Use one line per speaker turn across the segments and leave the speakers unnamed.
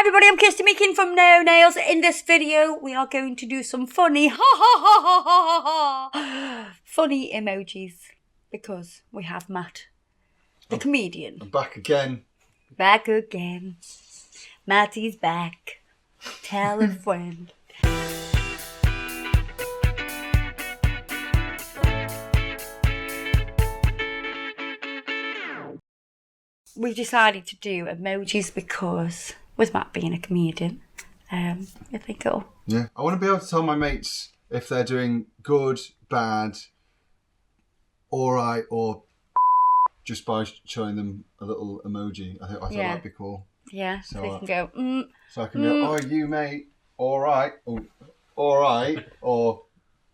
everybody, I'm Kirsty Meakin from No Nails. In this video, we are going to do some funny funny emojis because we have Matt, the comedian.
I'm back again.
Back again. Matty's back. Tell a friend. We've decided to do emojis because, with Matt being a comedian, I think it'll...
Yeah. I want to be able to tell my mates if they're doing good, bad, alright, or just by showing them a little emoji. I thought that'd be cool.
Yeah, so they can go,
So I can be like, oh, you mate, alright, or alright, or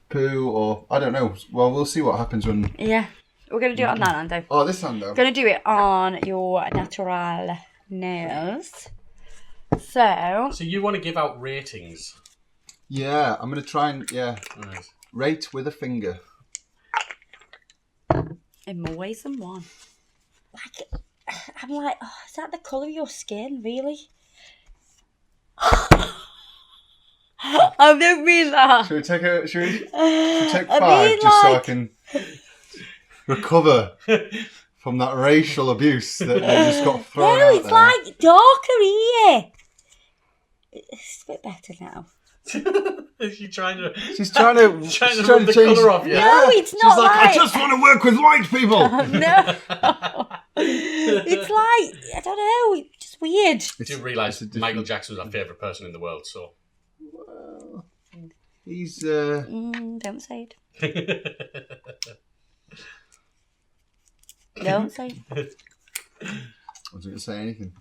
poo, or I don't know. Well, we'll see what happens when...
Yeah. We're going to do it on that hand, though.
Oh, this hand, though.
Going to do it on your natural nails. So
you want to give out ratings?
Yeah, I'm going to try and,
Right.
rate with a finger.
in more ways than one. I'm like, oh, is that the colour of your skin, really? I don't mean that.
Should we take 5 just so I can recover from that racial abuse that they just got thrown
No,
out
it's
there?
like darker here. It's a bit better now.
Is she trying to?
She's trying to
rub the
change
colour off you.
No, it's
She's
not
like,
like...
I just want to work with white people.
No. It's like, I don't know, it's just weird.
I do realise Michael Jackson was our favourite person in the world, so...
Well, he's...
Don't say it. Don't say it.
I wasn't going to say anything.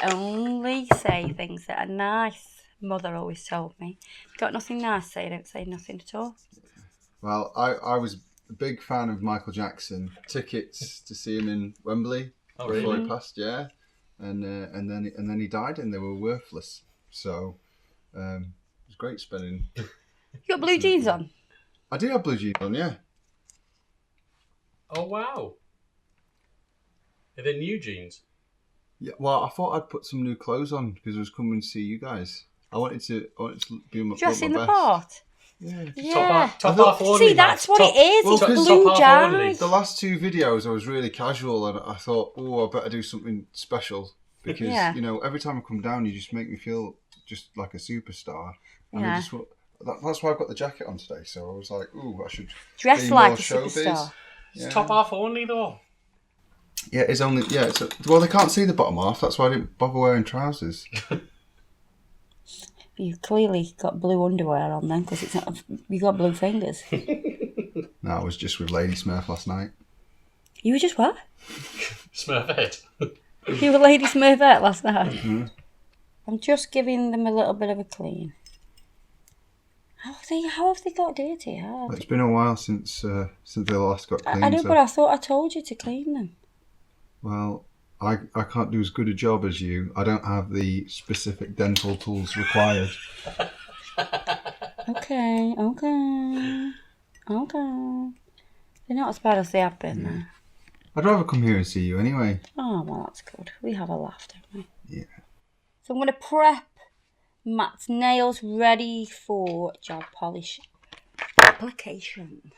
Only say things that are nice. Mother always told me. If you've got nothing nice to say, don't say nothing at all.
Well, I was a big fan of Michael Jackson. Tickets to see him in Wembley before he passed, yeah. And then he died and they were worthless. So it was great spending.
You got blue jeans on?
I do have blue jeans on, yeah.
Oh, wow. Are they new jeans?
Yeah, well, I thought I'd put some new clothes on because I was coming to see you guys. I wanted to be my
Dress in the
best.
part.
Yeah.
Yeah.
Top half only.
See, that's what it is.
well,
It's
'cause
blue
top half only.
jeans.
The last 2 videos I was really casual and I thought, oh, I better do something special because, you know, every time I come down you just make me feel just like a superstar. And
Yeah.
that's why I've got the jacket on today. So I was like, ooh, I should
Dress
be
like
more
a
showbiz.
superstar.
Yeah.
Top half only, though.
Yeah, it's only, well, they can't see the bottom half. That's why I didn't bother wearing trousers.
You clearly got blue underwear on then, because it's not. You got blue fingers.
No, I was just with Lady Smurf last night.
You were just what?
Smurfette.
You were Lady Smurfette last night.
Mm-hmm.
I'm just giving them a little bit of a clean. How have they got dirty? How?
It's been a while since they last got cleaned.
I know,
so-
but I thought I told you to clean them.
Well, I can't do as good a job as you. I don't have the specific dental tools required.
Okay. They're not as bad as they have been, though.
I'd rather come here and see you anyway.
Oh, well, that's good. We have a laugh, don't we?
Yeah.
So I'm going to prep Matt's nails ready for gel polish application.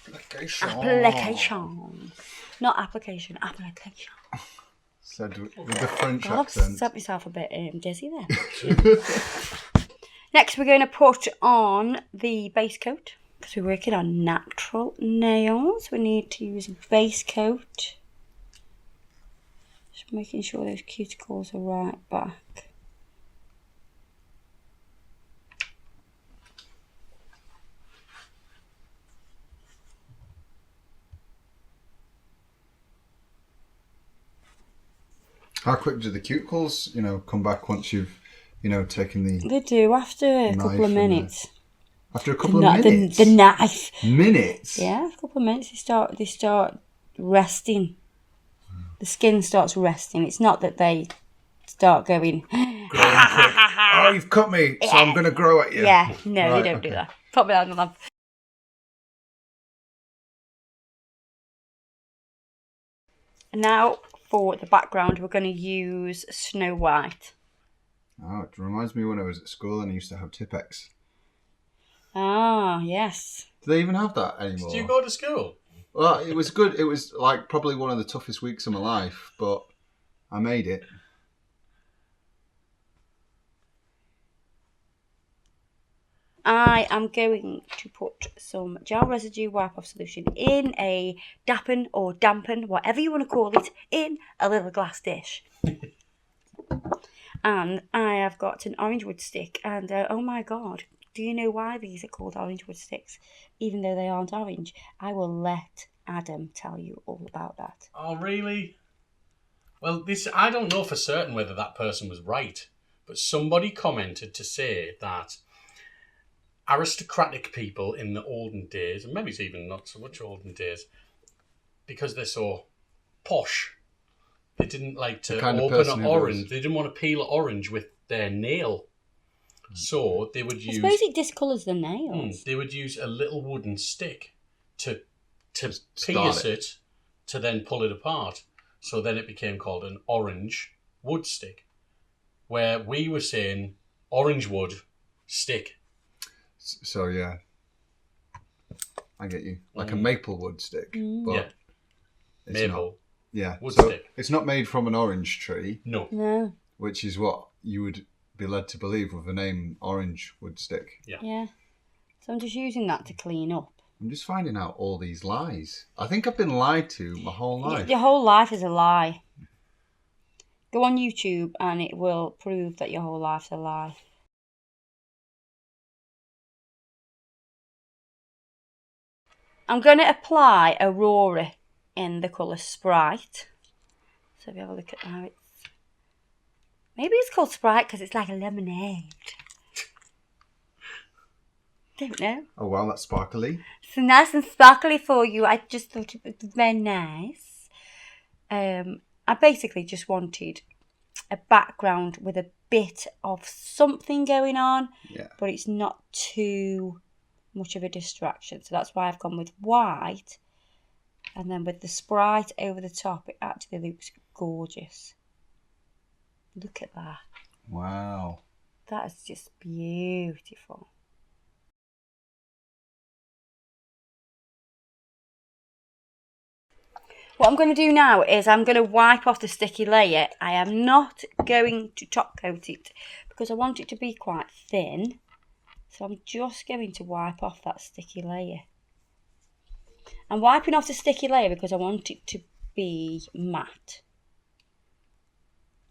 Application. Not application, application.
Said with the French
I've
accent.
set myself a bit dizzy there. Next, we're going to put on the base coat because we're working on natural nails. We need to use a base coat. Just making sure those cuticles are right back.
How quick do the cuticles, come back once you've, taken the
They do after a couple of
Knife and
minutes.
after a couple of minutes?
The knife.
Minutes?
Yeah, a couple of minutes they start resting. The skin starts resting. It's not that they start going.
Oh, you've cut me, so I'm going to grow at you.
Yeah, no,
Right,
you don't
okay.
do that. Put me on the lamp. Now for the background, we're going to use Snow White.
Oh, it reminds me when I was at school and I used to have Tipp-Ex.
Ah, yes.
Do they even have that anymore?
Did you go to school?
Well, it was good. It was like probably one of the toughest weeks of my life, but I made it.
I am going to put some gel residue wipe-off solution in a dampen or dampen, whatever you want to call it, in a little glass dish. And I have got an orange wood stick, and oh my god, do you know why these are called orange wood sticks, even though they aren't orange? I will let Adam tell you all about that.
Oh, really? Well, I don't know for certain whether that person was right, but somebody commented to say that aristocratic people in the olden days, and maybe it's even not so much olden days, because they're so posh, they didn't like to open an orange. They didn't want to peel an orange with their nail. So they would use...
I suppose it discolours the nails.
They would use a little wooden stick to pierce it, to then pull it apart. So then it became called an orange wood stick, where we were saying orange wood stick.
So yeah, I get you. Like a maple wood stick, but
yeah,
it's
maple.
Not. Yeah,
wood
so
stick.
It's not made from an orange tree.
No.
Which is what you would be led to believe with the name orange wood stick.
Yeah. So I'm just using that to clean up.
I'm just finding out all these lies. I think I've been lied to my whole life.
Your whole life is a lie. Go on YouTube and it will prove that your whole life's a lie. I'm going to apply Aurora in the colour Sprite. So if you have a look at how it's... Maybe it's called Sprite because it's like a lemonade. Don't know.
Oh wow, that's sparkly.
It's nice and sparkly for you. I just thought it was very nice. I basically just wanted a background with a bit of something going on, but it's not too much of a distraction. So that's why I've gone with white, and then with the Sprite over the top, it actually looks gorgeous. Look at that.
Wow.
That is just beautiful. What I'm going to do now is I'm going to wipe off the sticky layer. I am not going to top coat it because I want it to be quite thin. So I'm just going to wipe off that sticky layer. I'm wiping off the sticky layer because I want it to be matte.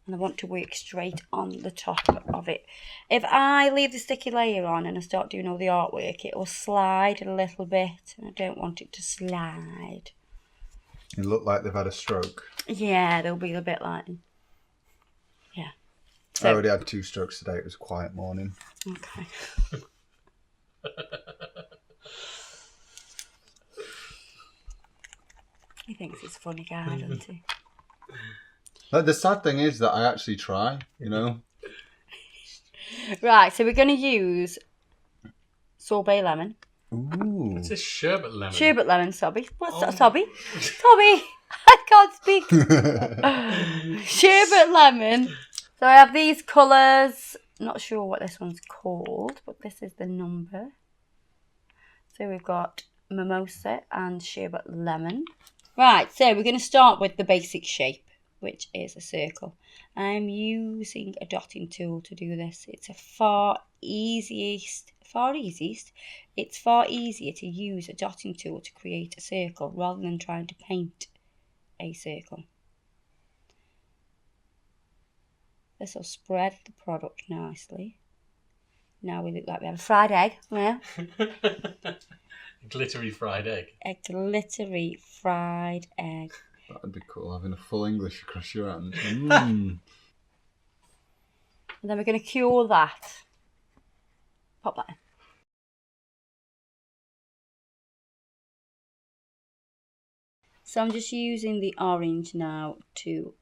And I want to work straight on the top of it. If I leave the sticky layer on and I start doing all the artwork, it will slide a little bit. And I don't want it to slide.
It looked like they've had a stroke.
Yeah, they'll be a bit like... Yeah. So,
I already had 2 strokes today. It was a quiet morning.
Okay. He thinks it's a funny guy, doesn't he?
The sad thing is that I actually try, you know.
Right, so we're going to use sorbet lemon.
Ooh.
It's a sherbet lemon.
Sherbet lemon, Sobby. What's that, Sobby? Sobby! I can't speak. Sherbet lemon. So I have these colours. Not sure what this one's called, but this is the number. So we've got mimosa and sherbet lemon. Right, so we're going to start with the basic shape, which is a circle. I'm using a dotting tool to do this. It's a far easier to use a dotting tool to create a circle rather than trying to paint a circle. This will spread the product nicely. Now we look like we have a fried egg. Yeah.
Glittery fried egg.
A glittery fried egg.
That would be cool, having a full English across your hand.
And then we're going to cure that. Pop that in. So I'm just using the orange now to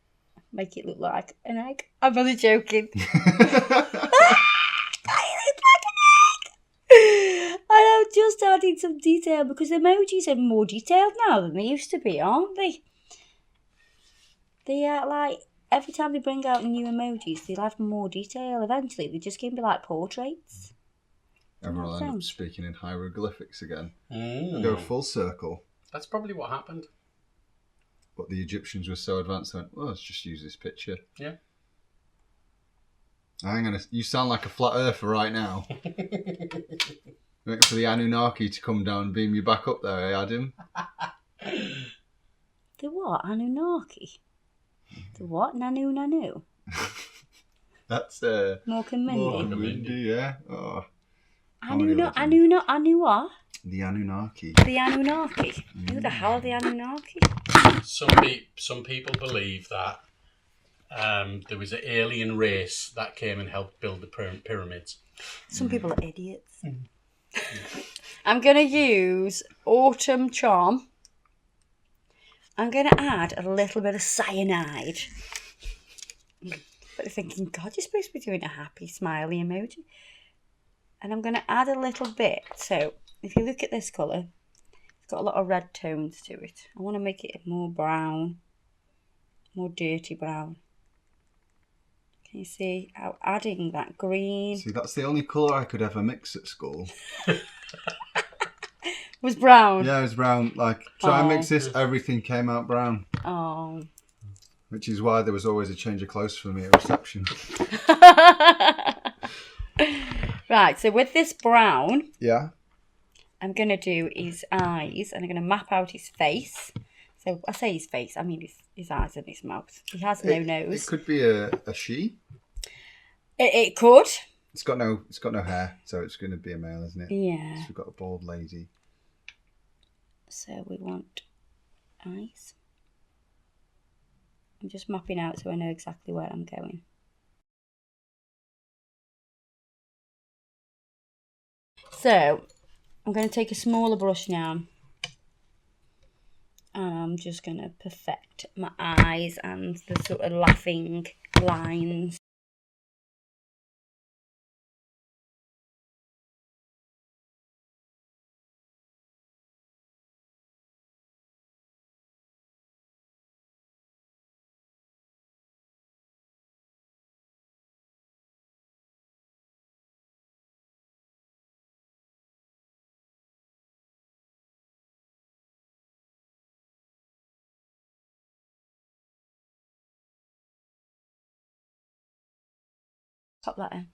make it look like an egg. I'm only joking. I am just adding some detail because the emojis are more detailed now than they used to be, aren't they? They are like every time they bring out new emojis, they'll have more detail. Eventually, they're just going to be like portraits.
Everyone will end up speaking in hieroglyphics again.
Mm.
Go full circle.
That's probably what happened.
But the Egyptians were so advanced, they went, well, let's just use this picture.
Yeah.
You sound like a flat earther right now. Waiting for the Anunnaki to come down and beam you back up there, eh, Adam?
The what? Anunnaki? The what? Nanu?
That's
Mork and Mindy.
Mork and Mindy, yeah. Oh.
Anu what?
The Anunnaki.
The Anunnaki. Who the hell are the Anunnaki?
Some people believe that there was an alien race that came and helped build the pyramids.
Some people are idiots. I'm going to use Autumn Charm. I'm going to add a little bit of cyanide. But you're thinking, God, you're supposed to be doing a happy, smiley emoji. And I'm going to add a little bit. So if you look at this colour, it's got a lot of red tones to it. I want to make it more brown, more dirty brown. Can you see how adding that green...
See, that's the only colour I could ever mix at school.
Was brown?
Yeah, it was brown. Like, try and mix this, everything came out brown.
Oh.
Which is why there was always a change of clothes for me at reception.
Right, so with this brown...
Yeah.
I'm going to do his eyes, and I'm going to map out his face. So I say his face, I mean his eyes and his mouth. He has no nose.
It could be a she.
It could.
It's got no hair, so it's going to be a male, isn't it?
Yeah.
So we've got a bald lady.
So we want eyes. I'm just mapping out so I know exactly where I'm going. So I'm going to take a smaller brush now. And I'm just going to perfect my eyes and the sort of laughing lines. Pop that in.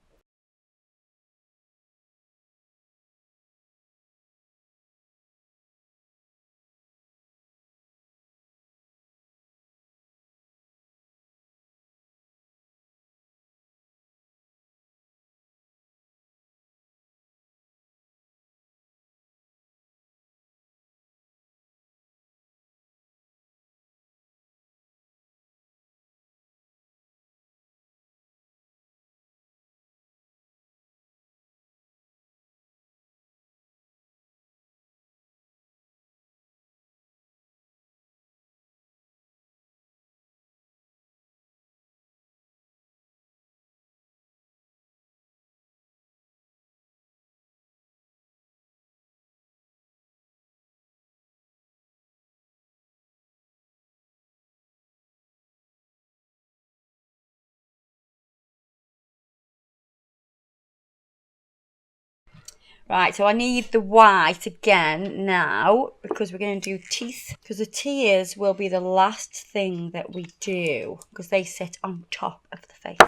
Right, so I need the white again now because we're going to do teeth. Because the tears will be the last thing that we do because they sit on top of the face,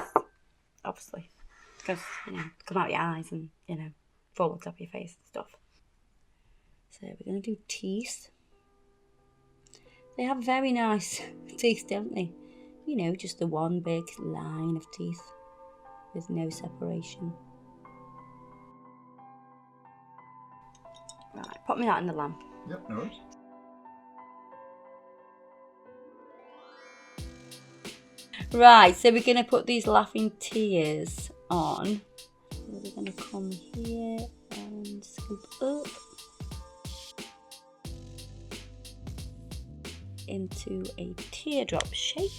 obviously. Because, come out your eyes and, fall on top of your face and stuff. So we're going to do teeth. They have very nice teeth, don't they? Just the one big line of teeth with no separation. Right, put me that in the lamp.
Yep, no worries.
Right, so we're going to put these laughing tears on. So we're going to come here and scoop up into a teardrop shape.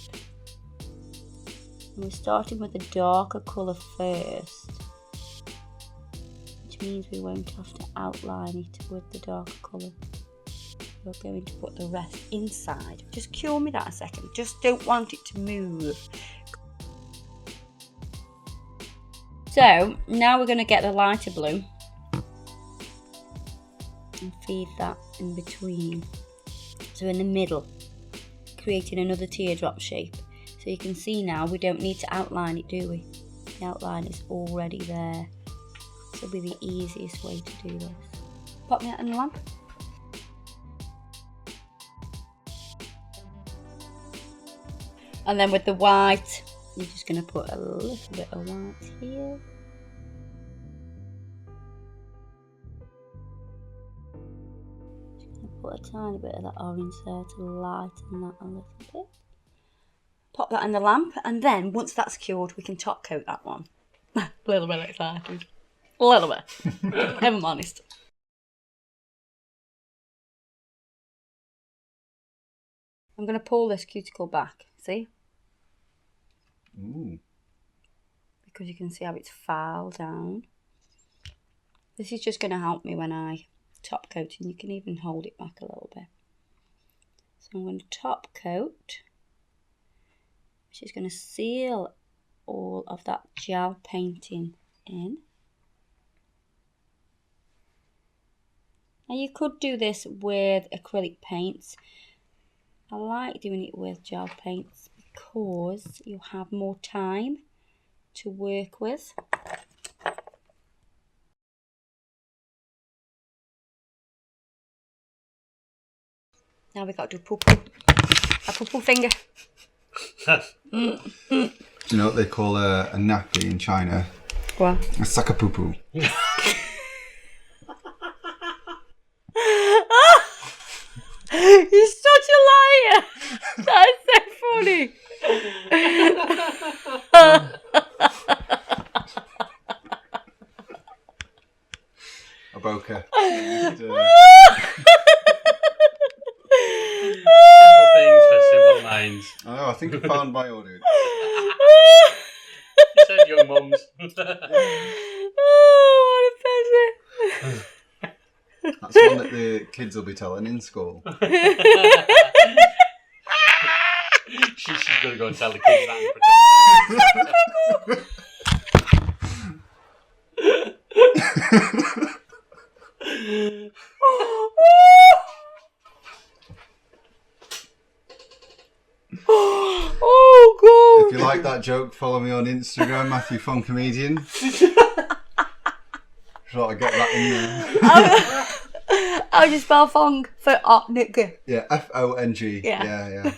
And we're starting with a darker colour first, which means we won't have to outline it with the darker colour. we're going to put the rest inside. Just cure me that a second. Just don't want it to move. So now we're going to get the lighter blue and feed that in between. So in the middle, creating another teardrop shape. So you can see now we don't need to outline it, do we? The outline is already there. This will be the easiest way to do this. Pop me that in the lamp. And then with the white, you're just going to put a little bit of white here. Just going to put a tiny bit of that orange there to lighten that a little bit. Pop that in the lamp, and then once that's cured, we can top coat that one. A little bit excited. A little bit. If I'm honest. I'm going to pull this cuticle back, see?
Ooh.
Because you can see how it's filed down. This is just going to help me when I top coat, and you can even hold it back a little bit. So I'm going to top coat, which is going to seal all of that gel painting in. Now you could do this with acrylic paints. I like doing it with gel paints because you have more time to work with. Now we've got to do a poo finger.
Do you know what they call a nappy in China?
What?
A sakapupu.
You're such a liar! That's so funny.
A bokeh.
Simple things for simple minds.
I know, I think I found my audience.
You said young mums.
Oh, what a pleasure.
That's one that the kids will be telling in school.
She's going to go and tell the kids that and pretend.
Oh, God.
If you like that joke, follow me on Instagram, Matthew Fong Comedian. Thought I'd get that in there.
How do you spell Fong for nigger?
Yeah, F-O-N-G.
Yeah.
Yeah.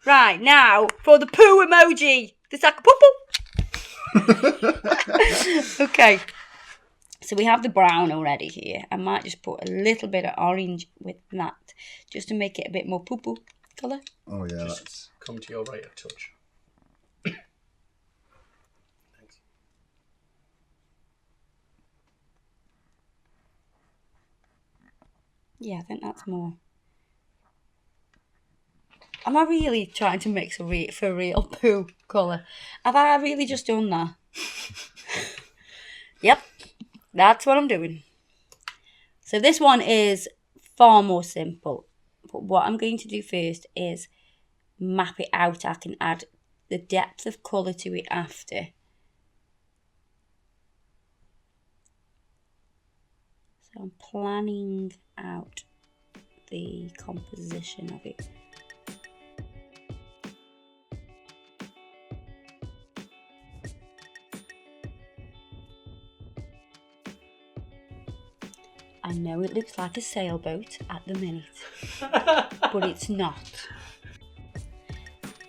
Right, now for the poo emoji. The sack of poo. Okay. So we have the brown already here. I might just put a little bit of orange with that, just to make it a bit more poo-poo colour.
Oh yeah,
Just
that's...
come to your right a touch. Thanks.
Yeah, I think that's more. Am I really trying to mix for real poo colour? Have I really just done that? Yep, that's what I'm doing. So this one is far more simple. But what I'm going to do first is map it out. I can add the depth of colour to it after. So I'm planning out the composition of it. I know it looks like a sailboat at the minute, but it's not.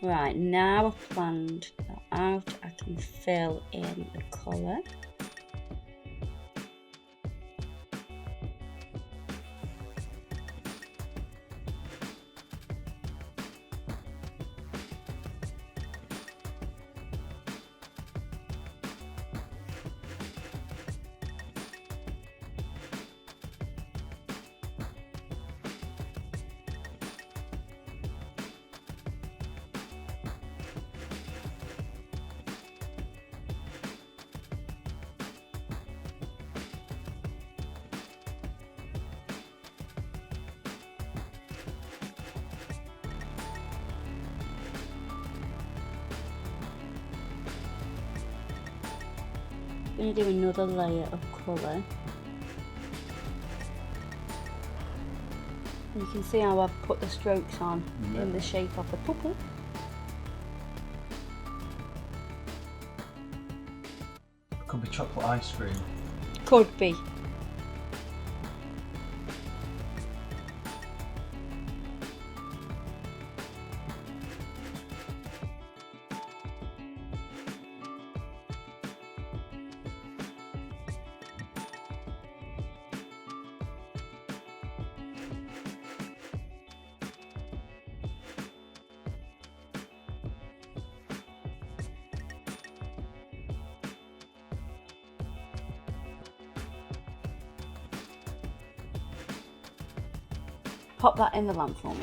Right, now I've planned that out, I can fill in the colour. going to do another layer of colour. You can see how I've put the strokes on in the shape of the poo-poo.
Could be chocolate ice cream.
Could be. Pop that in the lamp for me.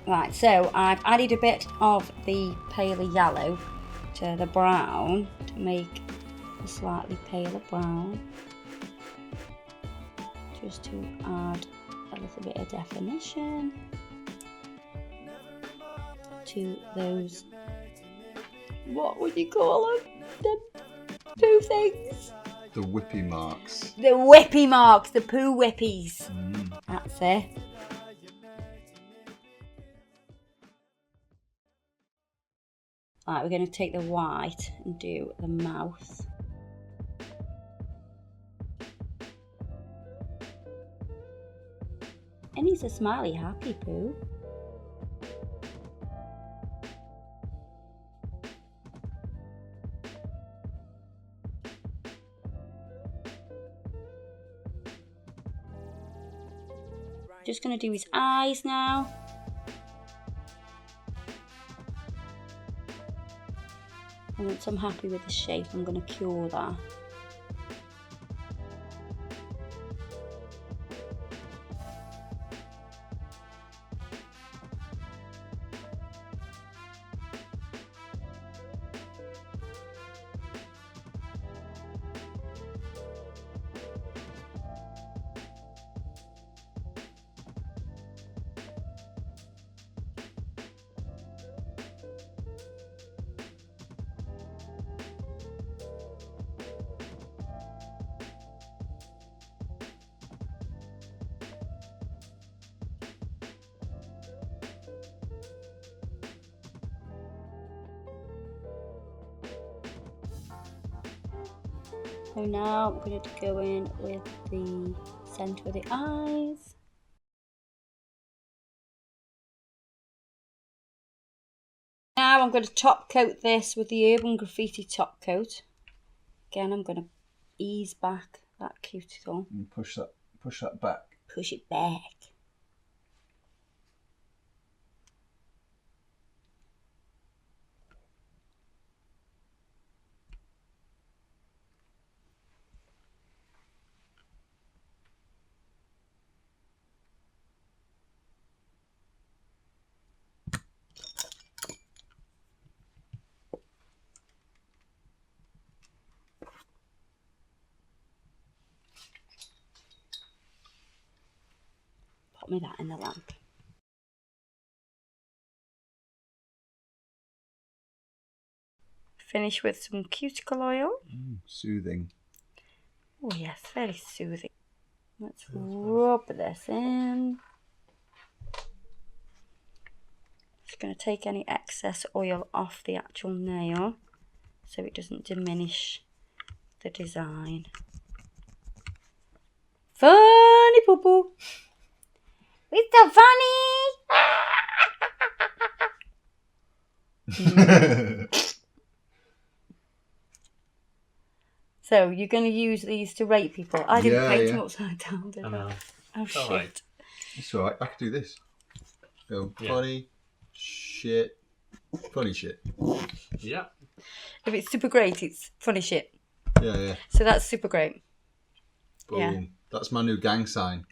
Right, so I've added a bit of the paler yellow to the brown to make a slightly paler brown, just to add a little bit of definition to those, what would you call them? The poo things?
The whippy marks.
The whippy marks, the poo whippies. That's it. Right, we're going to take the white and do the mouth. And he's a smiley, happy poo. Just going to do his eyes now. And once I'm happy with the shape, I'm going to cure that. So now I'm going to go in with the centre of the eyes. Now I'm going to top coat this with the Urban Graffiti top coat. Again, I'm going to ease back that cuticle.
And push that back.
Push it back. Put me that in the lamp. Finish with some cuticle oil.
Soothing.
Oh yes, very soothing. Let's rub this in. Just going to take any excess oil off the actual nail so it doesn't diminish the design. Funny poo poo. It's so funny. So you're going to use these to rate people. I didn't paint them upside down, did I? Oh shit.
Right. It's alright, I could do this. Go funny, shit, Funny shit.
Yeah.
If it's super great, it's funny shit.
Yeah, yeah.
So that's super great.
Boom.
Yeah.
That's my new gang sign.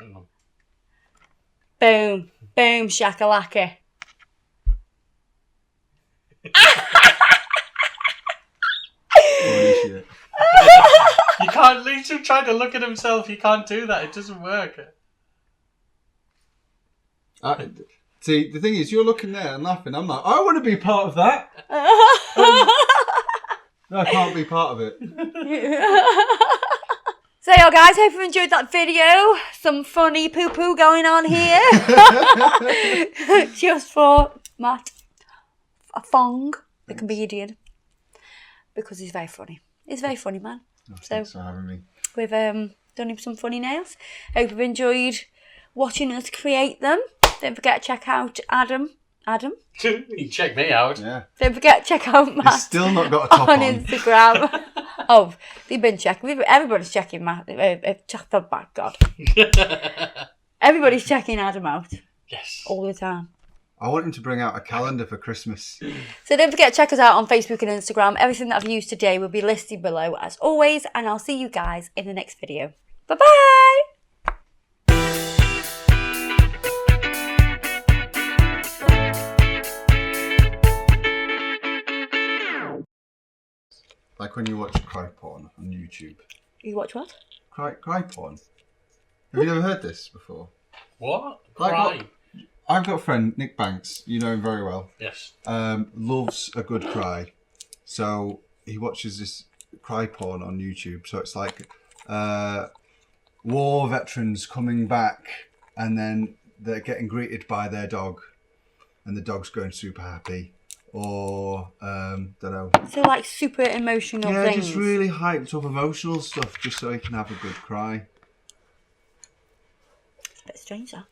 Boom. Boom, shakalaka.
Funny shit.
You can't, Lisa trying to look at himself, he can't do that, it doesn't work.
See, the thing is, you're looking there and laughing. I'm like, I want to be part of that. No, I can't be part of it.
So, yeah, guys, hope you enjoyed that video. Some funny poo-poo going on here. Just for Matt Fong, the comedian. Because he's very funny. He's a very funny man.
Thanks for having me.
We've done him some funny nails. Hope you've enjoyed watching us create them. Don't forget to check out Adam.
You can check me out.
Yeah.
Don't forget to check out Matt.
He's still not got a top
on
on.
Instagram. Oh, they've been checking. Everybody's checking Matt. Oh my God. Everybody's checking Adam out.
Yes.
All the time.
I want him to bring out a calendar for Christmas.
So don't forget to check us out on Facebook and Instagram. Everything that I've used today will be listed below as always. And I'll see you guys in the next video. Bye-bye.
Like when you watch cry porn on YouTube.
You watch what?
Cry porn. Have you never heard this before?
What?
Like
Cry?
what? I've got a friend, Nick Banks. You know him very well.
Yes.
Loves a good cry. So he watches this cry porn on YouTube. So it's like war veterans coming back and then they're getting greeted by their dog and the dog's going super happy. Or, don't know.
So like super emotional
Yeah,
things.
just really hyped up emotional stuff just so he can have a good cry.
It's a bit strange, that.